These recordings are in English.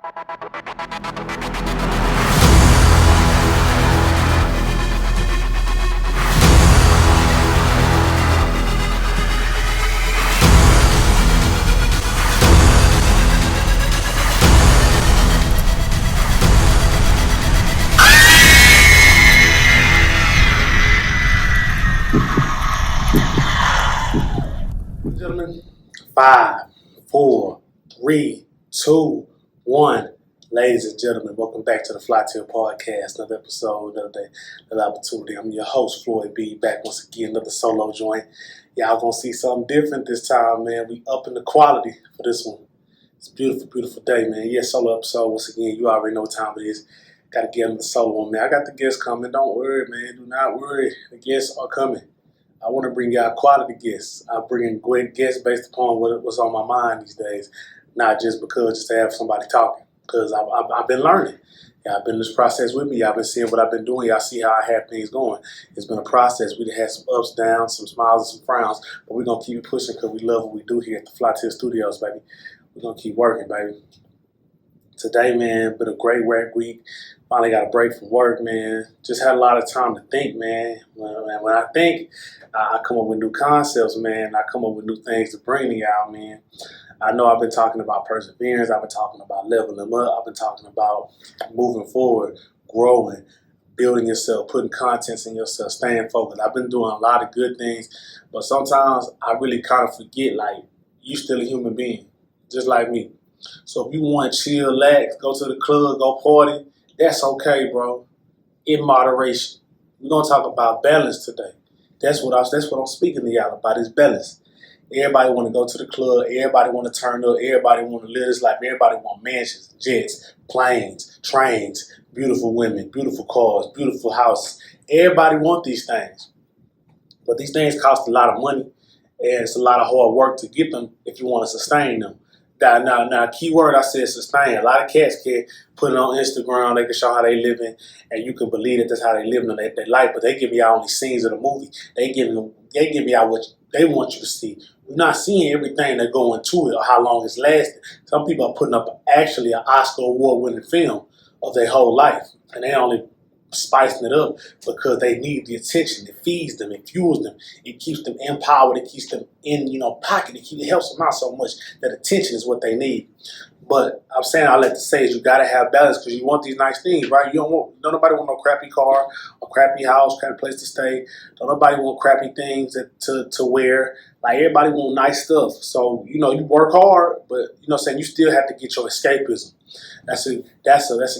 Gentlemen, 5, 4, 3, 2, 1. Ladies and gentlemen, welcome back to the Flytill Podcast. Another episode, another day, another opportunity. I'm your host, Floyd B. Back once again, another solo joint. Y'all gonna see something different this time, man. We upping the quality for this one. It's a beautiful, beautiful day, man. Yeah, solo episode. Once again, you already know what time it is. Gotta get them the solo on, man. I got the guests coming. Don't worry, man. Do not worry. The guests are coming. I want to bring y'all quality guests. I bring in great guests based upon what's on my mind these days, not just to have somebody talking. Because I've been learning. Y'all been in this process with me. Y'all been seeing what I've been doing. Y'all see how I have things going. It's been a process. We've had some ups, downs, some smiles, and some frowns, but we're gonna keep it pushing because we love what we do here at the Flytill Studios, baby. We're gonna keep working, baby. Today, man, been a great work week. Finally got a break from work, man. Just had a lot of time to think, man. When I think, I come up with new concepts, man. I come up with new things to bring to y'all, man. I know I've been talking about perseverance. I've been talking about leveling up. I've been talking about moving forward, growing, building yourself, putting contents in yourself, staying focused. I've been doing a lot of good things, but sometimes I really kind of forget, like, you still a human being, just like me. So if you want to chill, relax, go to the club, go party, that's okay, bro. In moderation. We're gonna talk about balance today. That's what I'm speaking to y'all about, is balance. Everybody want to go to the club. Everybody want to turn up. Everybody want to live this life. Everybody want mansions, jets, planes, trains, beautiful women, beautiful cars, beautiful houses. Everybody want these things. But these things cost a lot of money, and it's a lot of hard work to get them if you want to sustain them. Now, keyword I said sustain. A lot of cats can put it on Instagram. They can show how they living, and you can believe that that's how they living in their life. But they give you out only scenes of the movie. They give you out what they want you to see. You're not seeing everything that go into it or how long it's lasting. Some people are putting up actually an Oscar award-winning film of their whole life, and they only spicing it up because they need the attention. It feeds them, it fuels them, it keeps them empowered, it keeps them in pocket. It helps them out so much that attention is what they need. But I'm saying all that to say is you gotta have balance because you want these nice things, right? Don't nobody want no crappy car, a crappy house, crappy place to stay. Don't nobody want crappy things to wear. Like, everybody want nice stuff. So, you work hard, but you still have to get your escapism. That's a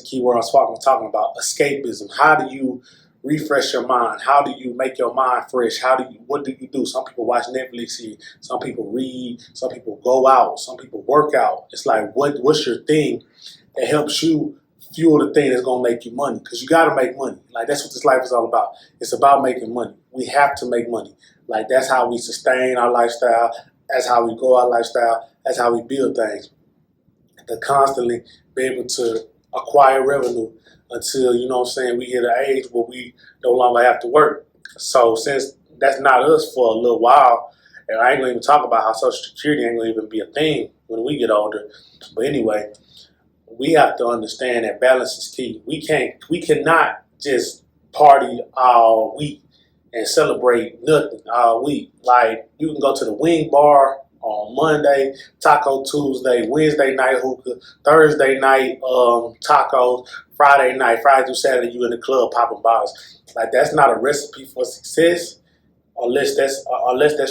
key word I'm talking about. Escapism. How do you refresh your mind? How do you make your mind fresh? What do you do? Some people watch Netflix here. Some people read. Some people go out. Some people work out. It's like, what's your thing that helps you fuel the thing that's gonna make you money? Because you gotta make money. Like, that's what this life is all about. It's about making money. We have to make money. Like, that's how we sustain our lifestyle. That's how we grow our lifestyle. That's how we build things. To constantly be able to acquire revenue until, we hit an age where we no longer have to work. So since that's not us for a little while, and I ain't gonna even talk about how Social Security ain't gonna even be a thing when we get older. But anyway, we have to understand that balance is key. We cannot just party all week and celebrate nothing all week. Like, you can go to the wing bar on Monday, Taco Tuesday, Wednesday night hookah, Thursday night tacos, Friday through Saturday you in the club popping bottles. Like, that's not a recipe for success unless that's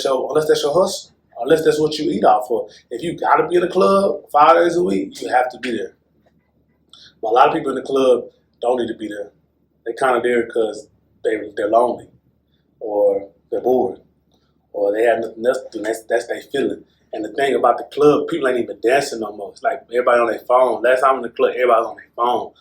your hustle, unless that's what you eat off for. If you gotta be in the club 5 days a week, you have to be there. But a lot of people in the club don't need to be there. They're kind of there because they're lonely, or they're bored, or they have nothing else to do. That's their feeling. And the thing about the club, people ain't even dancing no more. It's like everybody on their phone. Last time in the club, everybody's on their phone.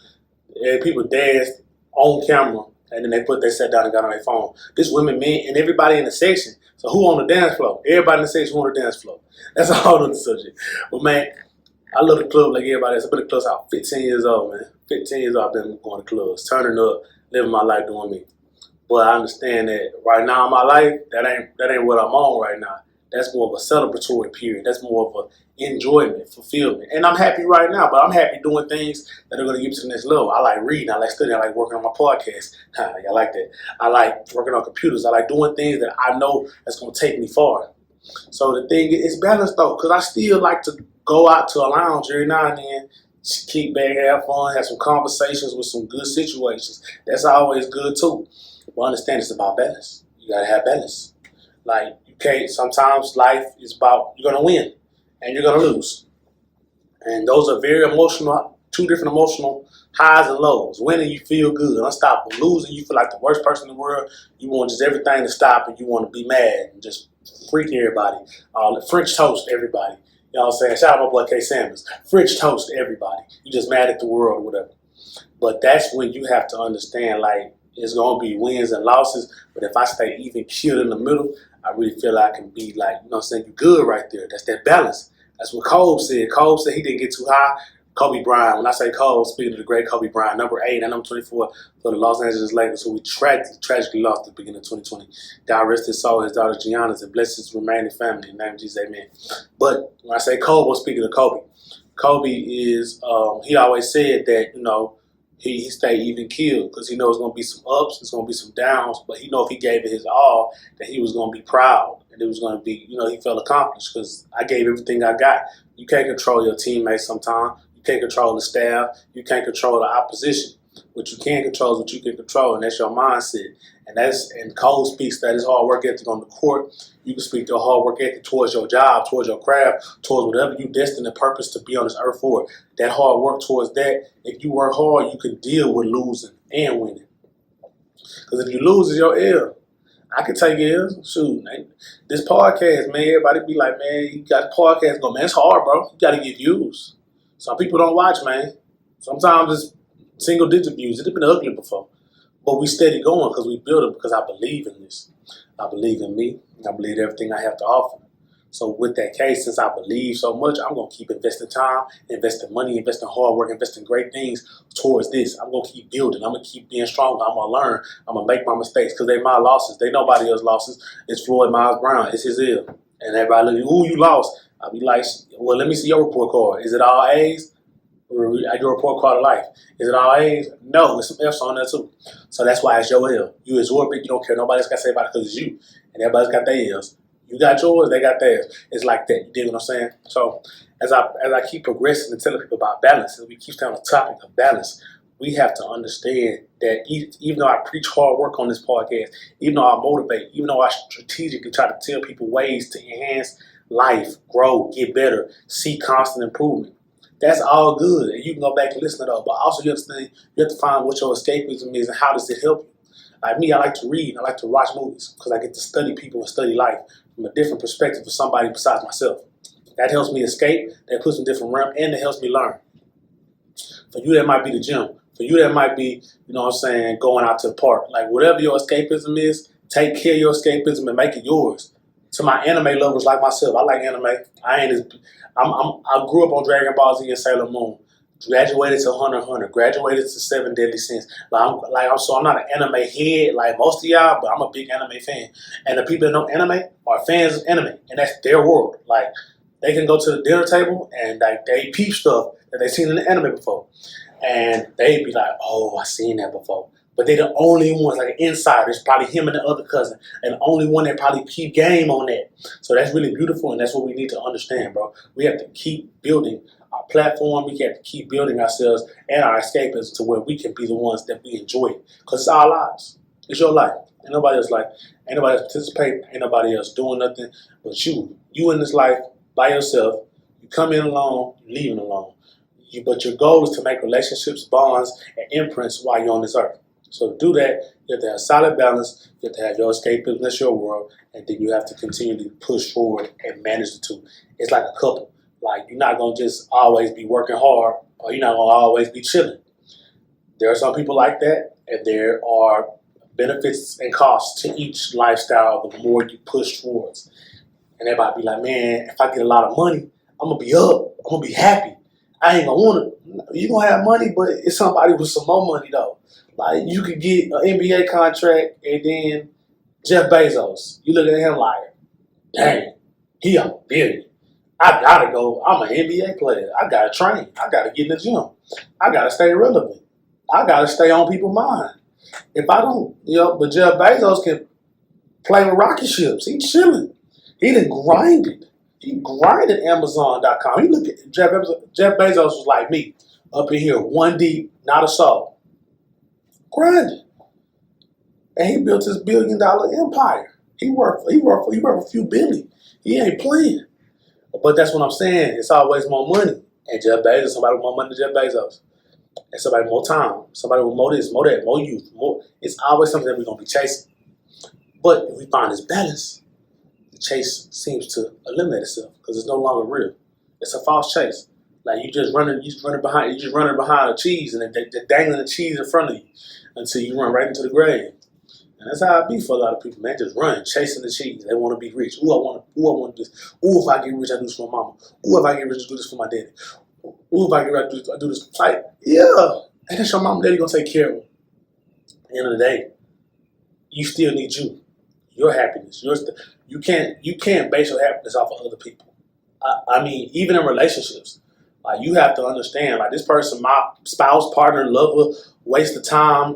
And people danced on camera, and then they sat down and got on their phone. This women, men, and everybody in the section. So who on the dance floor? Everybody in the section who on the dance floor. That's a whole other subject. But man, I love the club like everybody else. I've been in the clubs out 15 years old, man. 15 years old I've been going to clubs, turning up, living my life, doing me. But I understand that right now in my life, that ain't what I'm on right now. That's more of a celebratory period. That's more of a enjoyment, fulfillment. And I'm happy right now, but I'm happy doing things that are going to get me to the next level. I like reading. I like studying. I like working on my podcast. I like that. I like working on computers. I like doing things that I know that's going to take me far. So the thing is balanced though, because I still like to go out to a lounge every now and then, kick back, have fun, have some conversations with some good situations. That's always good too. But understand it's about balance. You gotta have balance. Like you can't. Sometimes life is about you're gonna win and you're gonna lose, and those are very emotional. Two different emotional highs and lows. Winning, you feel good, unstoppable. Losing, you feel like the worst person in the world. You want just everything to stop, and you want to be mad and just freak everybody. French toast everybody. You know what I'm saying? Shout out my boy K. Sanders. French toast everybody. You just mad at the world or whatever. But that's when you have to understand, like, it's going to be wins and losses. But if I stay even killed in the middle, I really feel like I can be like, you know what I'm saying? You good right there. That's that balance. That's what Cole said. Cole said he didn't get too high. Kobe Bryant. When I say Cole, speaking of the great Kobe Bryant, number 8 and number 24 for the Los Angeles Lakers, who we tragically lost at the beginning of 2020. God rest his soul, his daughter Gianna's, and bless his remaining family. In the name of Jesus, amen. But when I say Kobe, I'm speaking of Kobe. Kobe is, he always said that, you know, he stayed even killed because he knows it's going to be some ups, there's going to be some downs, but he know if he gave it his all, that he was going to be proud. And it was going to be, you know, he felt accomplished because I gave everything I got. You can't control your teammates sometimes. You can't control the staff. You can't control the opposition. What you can control is what you can control, and that's your mindset. And Cole speaks that his hard work ethic on the court. You can speak your hard work ethic towards your job, towards your craft, towards whatever you destined and purpose to be on this earth for. That hard work towards that. If you work hard, you can deal with losing and winning. Because if you lose, it's your L. I can take L's. Shoot, man. This podcast, man, everybody be like, man, you got a podcast going, man, it's hard, bro. You got to get views. Some people don't watch, man. Sometimes it's single-digit views. It's been ugly before. But we steady going because we build it because I believe in this. I believe in me. I believe in everything I have to offer. So with that case, since I believe so much, I'm going to keep investing time, investing money, investing hard work, investing great things towards this. I'm going to keep building. I'm going to keep being stronger. I'm going to learn. I'm going to make my mistakes because they're my losses. They nobody else's losses. It's Floyd Miles Brown. It's his ill. And everybody look at me, ooh, you lost. I'll be like, well, let me see your report card. Is it all A's? Or your report card of life. Is it all A's? No, there's some F's on there too. So that's why it's your L. You absorb it. You don't care. Nobody's got to say about it because it's you. And everybody's got their L's. You got yours, they got theirs. It's like that. You dig what I'm saying? So as I keep progressing and telling people about balance, and we keep staying on the topic of balance, we have to understand that even though I preach hard work on this podcast, even though I motivate, even though I strategically try to tell people ways to enhance life, grow, get better, see constant improvement, that's all good. And you can go back and listen to those. But also you understand, you have to find what your escapism is and how does it help you. Like me, I like to read and I like to watch movies because I get to study people and study life from a different perspective of somebody besides myself. That helps me escape, that puts me in a different realm, and it helps me learn. For you, that might be the gym. For you, that might be, you know what I'm saying, going out to the park. Like whatever your escapism is, take care of your escapism and make it yours. To my anime lovers like myself, I like anime. I grew up on Dragon Ball Z and Sailor Moon. Graduated to Hunter x Hunter. Graduated to Seven Deadly Sins. I'm not an anime head like most of y'all, but I'm a big anime fan. And the people that know anime are fans of anime, and that's their world. Like they can go to the dinner table and like they peep stuff that they seen in the anime before, and they be like, "Oh, I seen that before." But they the only ones, like an insider. It's probably him and the other cousin, and the only one that probably keep game on that. So that's really beautiful, and that's what we need to understand, bro. We have to keep building our platform. We have to keep building ourselves and our escapism to where we can be the ones that we enjoy it. Because it's our lives. It's your life. Ain't nobody else like, ain't nobody else participating, ain't nobody else doing nothing but you. You in this life by yourself. You come in alone, you leaving alone. But your goal is to make relationships, bonds, and imprints while you're on this earth. So to do that, you have to have solid balance, you have to have your escapism, that's your world, and then you have to continually push forward and manage the two. It's like a couple. Like, you're not going to just always be working hard, or you're not going to always be chilling. There are some people like that, and there are benefits and costs to each lifestyle the more you push towards. And everybody be like, man, if I get a lot of money, I'm going to be up. I'm going to be happy. I ain't going to want to. You're going to have money, but it's somebody with some more money, though. Like, you could get an NBA contract, and then Jeff Bezos. You look at him like, dang. He a billion. I gotta go. I'm an NBA player. I gotta train. I gotta get in the gym. I gotta stay relevant. I gotta stay on people's mind. If I don't, but Jeff Bezos can play with rocket ships. He chilling. He done grinded. He grinded Amazon.com. He look at Jeff Bezos was like me, up in here, one deep, not a soul. Grinding. And he built his $1 billion empire. He worked for a few billion. He ain't playing. But that's what I'm saying. It's always more money. And Jeff Bezos, somebody with more money than Jeff Bezos. And somebody with more time. Somebody with more this, more that, more youth. More. It's always something that we're going to be chasing. But if we find this balance, the chase seems to eliminate itself because it's no longer real. It's a false chase. Like you just running behind a cheese and they're dangling the cheese in front of you until you run right into the grave. And that's how it be for a lot of people, man. Just running, chasing the cheese. They want to be rich. Ooh, I want this. Ooh, if I get rich, I do this for my mama. Ooh, if I get rich, I do this for my daddy. Ooh, if I get rich, I do this. Like, yeah. And that's your mama and daddy going to take care of them. At the end of the day, you still need you. Your happiness. You can't base your happiness off of other people. I mean, even in relationships. Like, you have to understand, like, this person, my spouse, partner, lover, waste of time,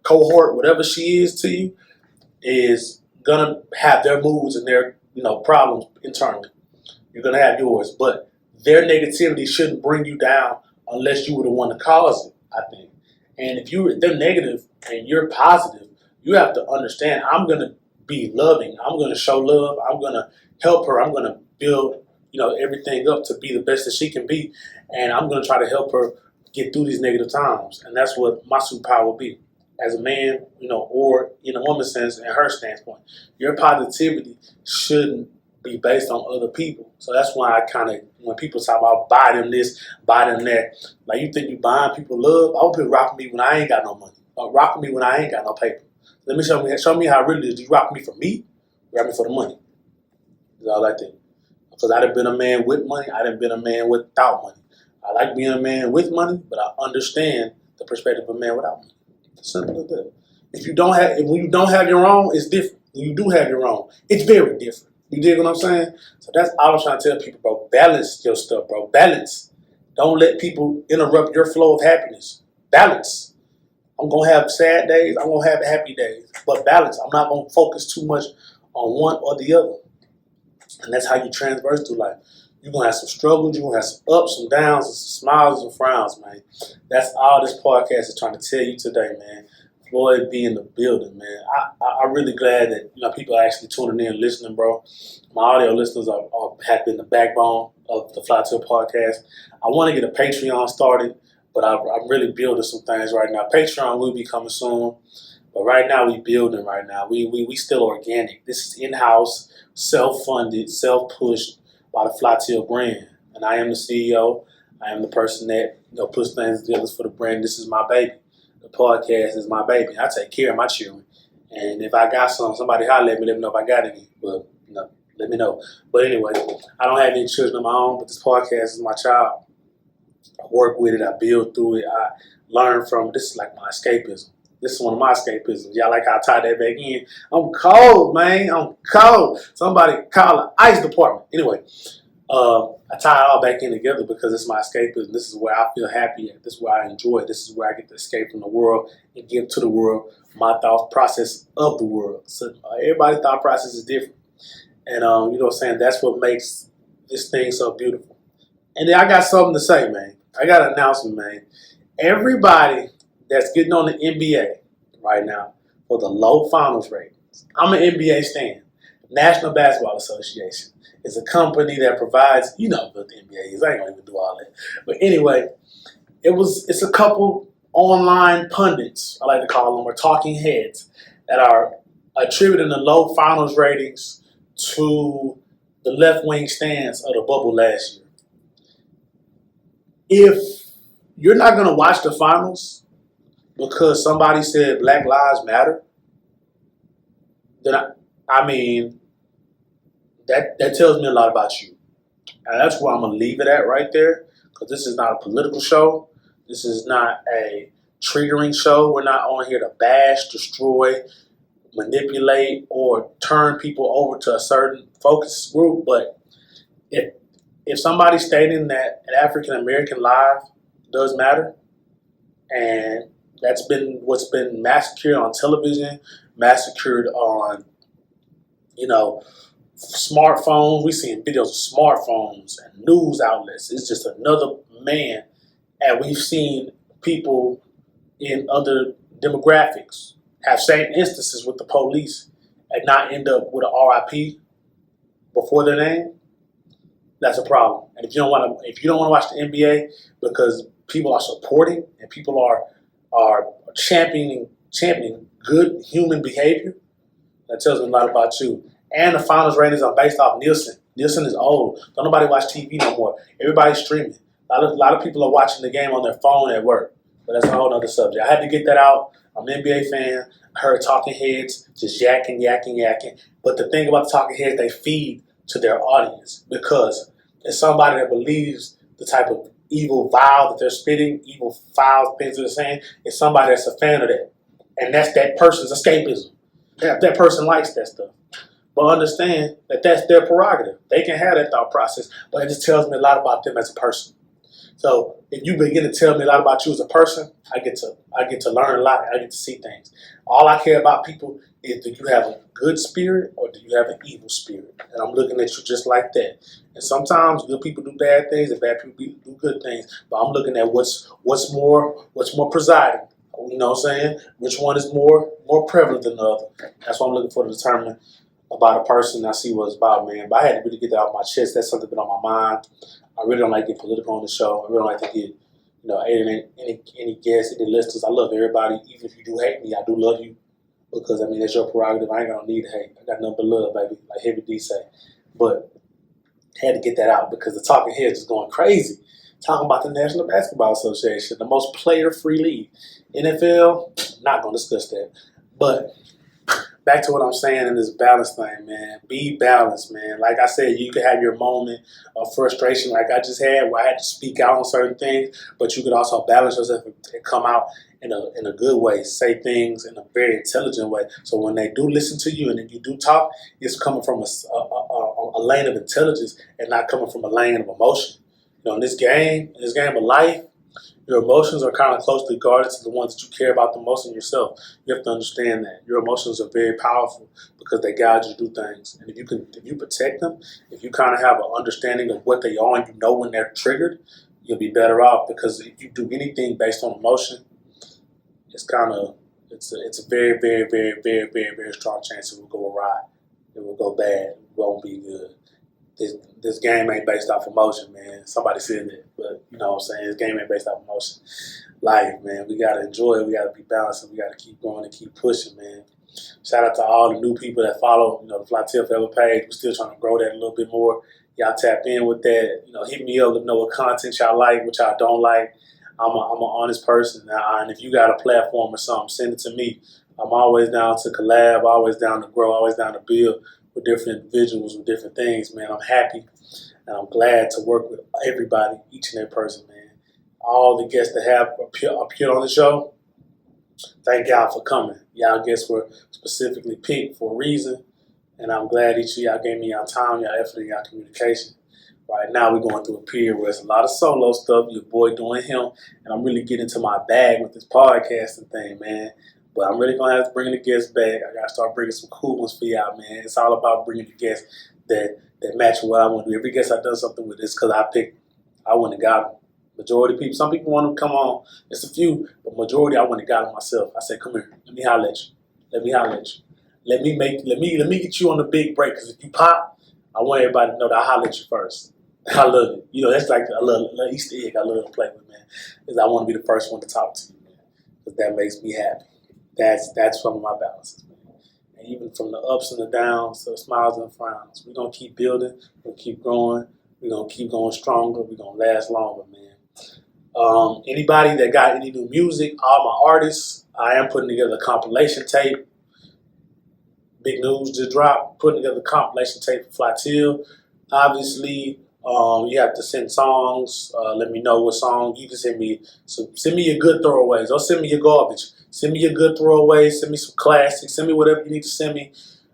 cohort, whatever she is to you, is going to have their moods and their, problems internally. You're going to have yours. But their negativity shouldn't bring you down unless you were the one to cause it, I think. And if they're negative and you're positive, you have to understand, I'm going to be loving. I'm going to show love. I'm going to help her. I'm going to build everything up to be the best that she can be. And I'm going to try to help her get through these negative times. And that's what my superpower will be. As a man, or in a woman's sense, and her standpoint, your positivity shouldn't be based on other people. So that's why when people talk about buy them this, buy them that, like you think you buying people love, I want people rocking me when I ain't got no money. Or rocking me when I ain't got no paper. Let me show me how it really is. Do you rock me for me? Or rock me for the money? That's all I think. Because I done been a man with money. I done been a man without money. I like being a man with money, but I understand the perspective of a man without money. It's simple as that. When you don't have your own, it's different. When you do have your own, it's very different. You dig what I'm saying? So that's all I was trying to tell people, bro. Balance your stuff, bro. Balance. Don't let people interrupt your flow of happiness. Balance. I'm going to have sad days. I'm going to have happy days. But balance. I'm not going to focus too much on one or the other. And that's how you transverse through life. You're going to have some struggles. You're going to have some ups, some downs, and some smiles and frowns, man. That's all this podcast is trying to tell you today, man. Floyd be in the building, man. I'm really glad that people are actually tuning in and listening, bro. My audio listeners have been the backbone of the Flytill Podcast. I want to get a Patreon started, but I'm really building some things right now. Patreon will be coming soon, but right now we building right now. We still organic. This is in-house, self-funded, self-pushed by the Flytill brand, and I am the CEO. I am the person that puts things together for the brand. This is my baby. The podcast is my baby. I take care of my children, and if I got somebody holler at me, let me know if I got any. But let me know. But anyway, I don't have any children of my own, but this podcast is my child. I work with it. I build through it. I learn from it. This is like my escapism. This is one of my escapisms. Y'all like how I tied that back in? I'm cold, man. I'm cold. Somebody call the ice department. Anyway, I tie it all back in together because it's my escapism. This is where I feel happy at. This is where I enjoy it. This is where I get to escape from the world and give to the world my thought process of the world. So everybody's thought process is different. And, you know what I'm saying? That's what makes this thing so beautiful. And then I got something to say, man. I got an announcement, man. Everybody that's getting on the NBA right now for the low finals ratings. I'm an NBA stan. National Basketball Association is a company that provides, what the NBA is. I ain't gonna even do all that. But anyway, it's a couple online pundits, I like to call them, or talking heads, that are attributing the low finals ratings to the left wing stance of the bubble last year. If you're not gonna watch the finals because somebody said Black Lives Matter, then that tells me a lot about you. And that's where I'm going to leave it at right there, because this is not a political show. This is not a triggering show. We're not on here to bash, destroy, manipulate, or turn people over to a certain focus group. But if if somebody's stating that an African American life does matter, and that's been what's been massacred on television, massacred on you know smartphones. We're seeing videos of smartphones and news outlets. It's just another man, and we've seen people in other demographics have same instances with the police and not end up with an RIP before their name. That's a problem. And if you don't want to watch the NBA because people are supporting and people are championing good human behavior, that tells me a lot about you. And the finals ratings are based off Nielsen. Nielsen is old. Don't nobody watch TV no more. Everybody's streaming. A lot of people are watching the game on their phone at work. But that's a whole other subject. I had to get that out. I'm an NBA fan. I heard talking heads just yakking. But the thing about the talking heads, they feed to their audience because it's somebody that believes the type of evil vow that they're spitting, evil foul things that they're saying. It's somebody that's a fan of that. And that's that person's escapism. That person likes that stuff. But understand that that's their prerogative. They can have that thought process, but it just tells me a lot about them as a person. So if you begin to tell me a lot about you as a person, I get to learn a lot. I get to see things. All I care about people is, do you have a good spirit or do you have an evil spirit? And I'm looking at you just like that. And sometimes good people do bad things and bad people do good things. But I'm looking at what's more presiding. You know what I'm saying? Which one is more prevalent than the other? That's what I'm looking for to determine about a person. I see what it's about, man. But I had to really get that off my chest. That's something been on my mind. I really don't like getting political on the show. I really don't like to get, any guests, any listeners. I love everybody. Even if you do hate me, I do love you because, that's your prerogative. I ain't going to need hate. I got nothing but love, baby, like Heavy D say. But I had to get that out because the talking heads is going crazy. Talking about the National Basketball Association, the most player-free league. NFL, not going to discuss that. But back to what I'm saying in this balance thing, man. Be balanced, man. Like I said, you could have your moment of frustration like I just had where I had to speak out on certain things, but you could also balance yourself and come out in a good way, say things in a very intelligent way. So when they do listen to you and then you do talk, it's coming from a lane of intelligence and not coming from a lane of emotion. In this game of life, your emotions are kind of closely guarded to the ones that you care about the most in yourself. You have to understand that your emotions are very powerful because they guide you to do things. And if you protect them, if you kind of have an understanding of what they are and you know when they're triggered, you'll be better off. Because if you do anything based on emotion, it's a very, very, very, very, very, very strong chance it will go awry. It will go bad. It won't be good. This game ain't based off emotion, man. Somebody said that, but you know what I'm saying? This game ain't based off emotion. Life, man. We got to enjoy it. We got to be balanced and we got to keep going and keep pushing, man. Shout out to all the new people that follow, the Flytill Forever page. We're still trying to grow that a little bit more. Y'all tap in with that. Hit me up to know what content y'all like, what y'all don't like. I'm an honest person. And if you got a platform or something, send it to me. I'm always down to collab, always down to grow, always down to build with different individuals, with different things, man. I'm happy and I'm glad to work with everybody, each and every person, man. All the guests that have appeared on the show, thank y'all for coming. Y'all guests were specifically picked for a reason, and I'm glad each of y'all gave me y'all time, y'all effort, and y'all communication. Right now, we're going through a period where it's a lot of solo stuff, your boy doing him, and I'm really getting into my bag with this podcasting thing, man. But I'm really going to have to bring the guests back. I got to start bringing some cool ones for y'all, man. It's all about bringing the guests that match what I want to do. Every guest I've done something with is because I picked. I went and got them. Majority of people, some people want to come on. It's a few, but majority I went and got them myself. I said, come here. Let me holler at you. Let me get you on the big break. Because if you pop, I want everybody to know that I holler at you first. I love it. That's like a little Easter egg I love to play with, man. Because I want to be the first one to talk to you, man. Because that makes me happy. That's some of my balances, man. And even from the ups and the downs to the smiles and the frowns, we're going to keep building. We're going to keep growing. We're going to keep going stronger. We're going to last longer, man. Anybody that got any new music, all my artists, I am putting together a compilation tape. Big news just dropped. Putting together a compilation tape for Flytill. Obviously, you have to send songs. Let me know what song. You can send me your good throwaways. Don't send me your garbage. Send me your good throwaways. Send me some classics. Send me whatever you need to send me.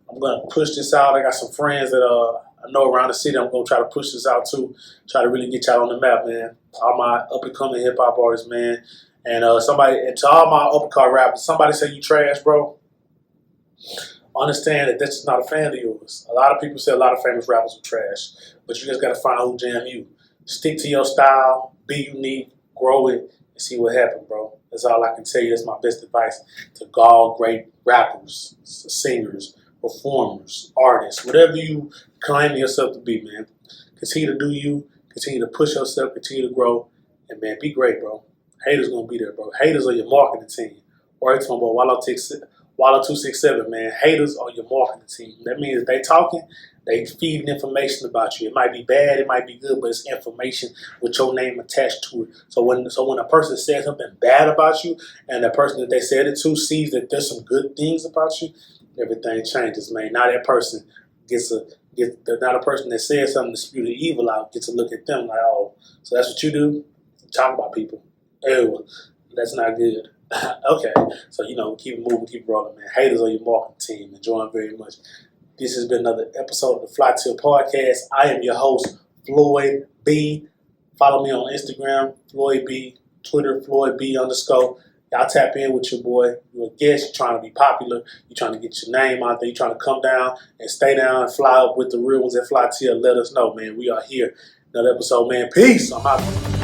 I'm gonna push this out. I got some friends that I know around the city I'm gonna try to push this out too. Try to really get y'all on the map, man. All my up and coming hip hop artists, man. And to all my uppercut rappers, somebody say you trash, bro. Understand that that's just not a fan of yours. A lot of people say a lot of famous rappers are trash, but you just gotta find who jam you. Stick to your style, be unique, grow it, and see what happens, bro. That's all I can tell you. That's my best advice to all great rappers, singers, performers, artists, whatever you claim yourself to be, man. Continue to do you, continue to push yourself, continue to grow, and man, be great, bro. Haters gonna be there, bro. Haters are your marketing team. Or it's my boy Wallow267, man. Haters are your marketing team. That means if they talking, they feeding information about you. It might be bad, it might be good, but it's information with your name attached to it. So when a person says something bad about you, and the person that they said it to sees that there's some good things about you, everything changes, man. Now that person now the person that said something to spew the evil out gets to look at them like, oh, so that's what you do? Talk about people. Ew, that's not good. Okay, so keep it moving, keep it rolling, man. Haters are your marketing team. Enjoy them very much. This has been another episode of the Flytill Podcast. I am your host, Floyd B. Follow me on Instagram, Floyd B. Twitter, Floyd B. _ Y'all tap in with your boy. You're a guest. You're trying to be popular. You're trying to get your name out there. You're trying to come down and stay down and fly up with the real ones at Flytill. Let us know, man. We are here. Another episode, man. Peace. I'm out.